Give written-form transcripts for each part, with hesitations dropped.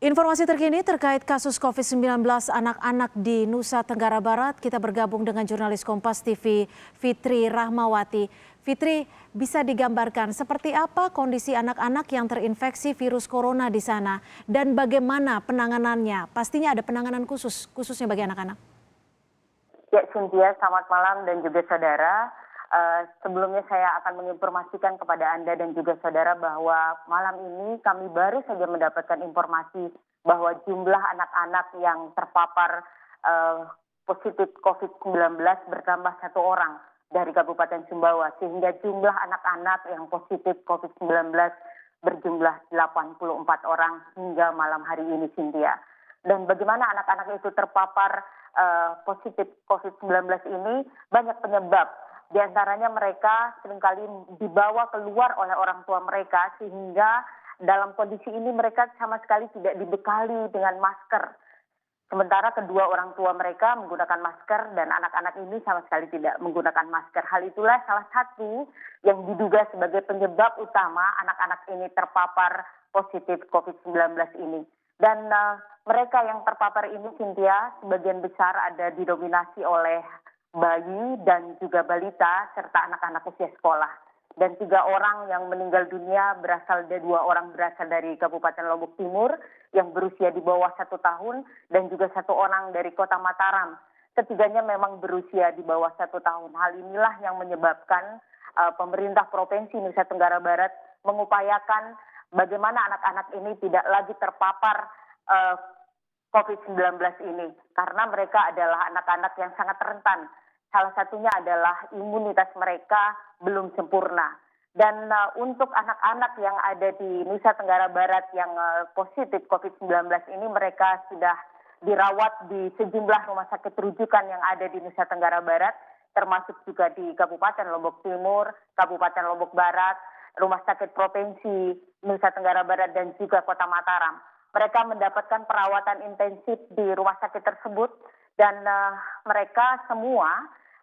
Informasi terkini terkait kasus COVID-19 anak-anak di Nusa Tenggara Barat, kita bergabung dengan jurnalis Kompas TV Fitri Rahmawati. Fitri, bisa digambarkan seperti apa kondisi anak-anak yang terinfeksi virus corona di sana dan bagaimana penanganannya? Pastinya ada penanganan khususnya bagi anak-anak. Ya, Cynthia, selamat malam dan juga saudara. Sebelumnya saya akan menginformasikan kepada Anda dan juga saudara bahwa malam ini kami baru saja mendapatkan informasi bahwa jumlah anak-anak yang terpapar positif COVID-19 bertambah 1 orang dari Kabupaten Sumbawa, sehingga jumlah anak-anak yang positif COVID-19 berjumlah 84 orang hingga malam hari ini, Cynthia. Dan bagaimana anak-anak itu terpapar positif COVID-19 ini, banyak penyebab. Di antaranya mereka seringkali dibawa keluar oleh orang tua mereka, sehingga dalam kondisi ini mereka sama sekali tidak dibekali dengan masker. Sementara kedua orang tua mereka menggunakan masker dan anak-anak ini sama sekali tidak menggunakan masker. Hal itulah salah satu yang diduga sebagai penyebab utama anak-anak ini terpapar positif COVID-19 ini. Dan mereka yang terpapar ini, Cynthia, sebagian besar ada didominasi oleh bayi dan juga balita serta anak-anak usia sekolah. Dan 3 orang yang meninggal dunia berasal dari 2 orang berasal dari Kabupaten Lombok Timur yang berusia di bawah 1 tahun dan juga 1 orang dari Kota Mataram. Ketiganya memang berusia di bawah 1 tahun. Hal inilah yang menyebabkan pemerintah Provinsi Nusa Tenggara Barat mengupayakan bagaimana anak-anak ini tidak lagi terpapar COVID-19 ini, karena mereka adalah anak-anak yang sangat rentan. Salah satunya adalah imunitas mereka belum sempurna. Dan untuk anak-anak yang ada di Nusa Tenggara Barat yang positif COVID-19 ini, mereka sudah dirawat di sejumlah rumah sakit rujukan yang ada di Nusa Tenggara Barat, termasuk juga di Kabupaten Lombok Timur, Kabupaten Lombok Barat, Rumah Sakit Provinsi Nusa Tenggara Barat, dan juga Kota Mataram. Mereka mendapatkan perawatan intensif di rumah sakit tersebut dan mereka semua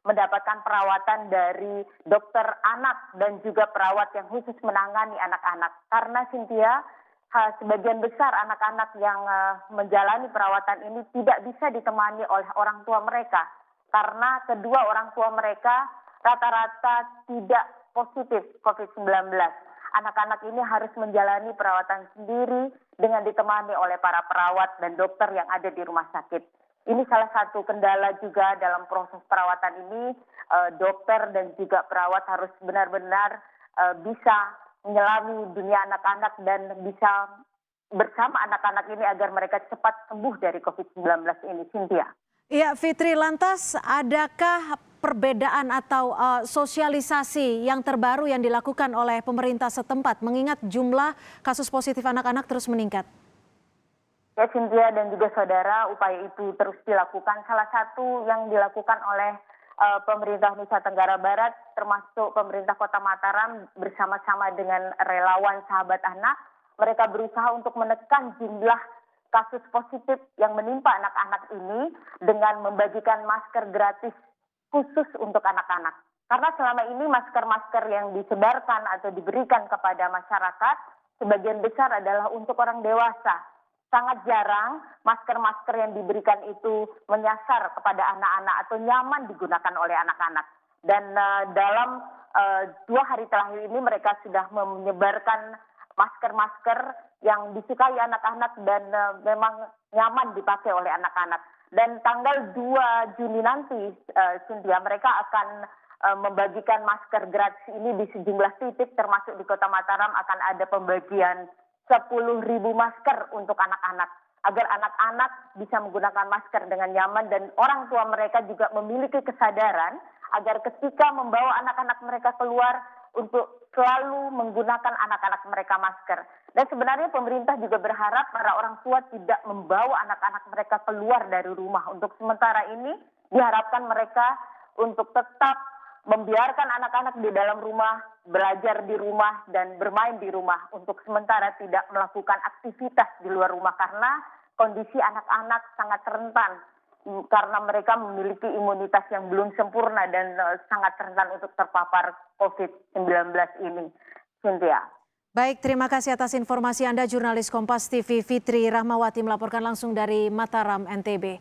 mendapatkan perawatan dari dokter anak dan juga perawat yang khusus menangani anak-anak. Karena Cynthia, sebagian besar anak-anak yang menjalani perawatan ini tidak bisa ditemani oleh orang tua mereka. Karena kedua orang tua mereka rata-rata tidak positif COVID-19. Anak-anak ini harus menjalani perawatan sendiri dengan ditemani oleh para perawat dan dokter yang ada di rumah sakit. Ini salah satu kendala juga dalam proses perawatan ini, dokter dan juga perawat harus benar-benar bisa menyelami dunia anak-anak dan bisa bersama anak-anak ini agar mereka cepat sembuh dari COVID-19 ini, Cynthia. Iya, Fitri, lantas adakah perbedaan atau sosialisasi yang terbaru yang dilakukan oleh pemerintah setempat mengingat jumlah kasus positif anak-anak terus meningkat? Ya, Cynthia dan juga saudara, upaya itu terus dilakukan. Salah satu yang dilakukan oleh pemerintah Nusa Tenggara Barat, termasuk pemerintah Kota Mataram bersama-sama dengan relawan Sahabat Anak, mereka berusaha untuk menekan jumlah kasus positif yang menimpa anak-anak ini dengan membagikan masker gratis khusus untuk anak-anak. Karena selama ini masker-masker yang disebarkan atau diberikan kepada masyarakat sebagian besar adalah untuk orang dewasa. Sangat jarang masker-masker yang diberikan itu menyasar kepada anak-anak atau nyaman digunakan oleh anak-anak. Dan dalam 2 hari terakhir ini mereka sudah menyebarkan masker-masker yang disukai anak-anak dan memang nyaman dipakai oleh anak-anak. Dan tanggal 2 Juni nanti, Cynthia, mereka akan membagikan masker gratis ini di sejumlah titik, termasuk di Kota Mataram akan ada pembagian 10.000 masker untuk anak-anak, agar anak-anak bisa menggunakan masker dengan nyaman dan orang tua mereka juga memiliki kesadaran agar ketika membawa anak-anak mereka keluar untuk selalu menggunakan anak-anak mereka masker. Dan sebenarnya pemerintah juga berharap para orang tua tidak membawa anak-anak mereka keluar dari rumah. Untuk sementara ini diharapkan mereka untuk tetap membiarkan anak-anak di dalam rumah, belajar di rumah dan bermain di rumah, untuk sementara tidak melakukan aktivitas di luar rumah karena kondisi anak-anak sangat rentan karena mereka memiliki imunitas yang belum sempurna dan sangat rentan untuk terpapar COVID-19 ini, Cynthia. Baik, terima kasih atas informasi Anda, jurnalis Kompas TV Fitri Rahmawati melaporkan langsung dari Mataram, NTB.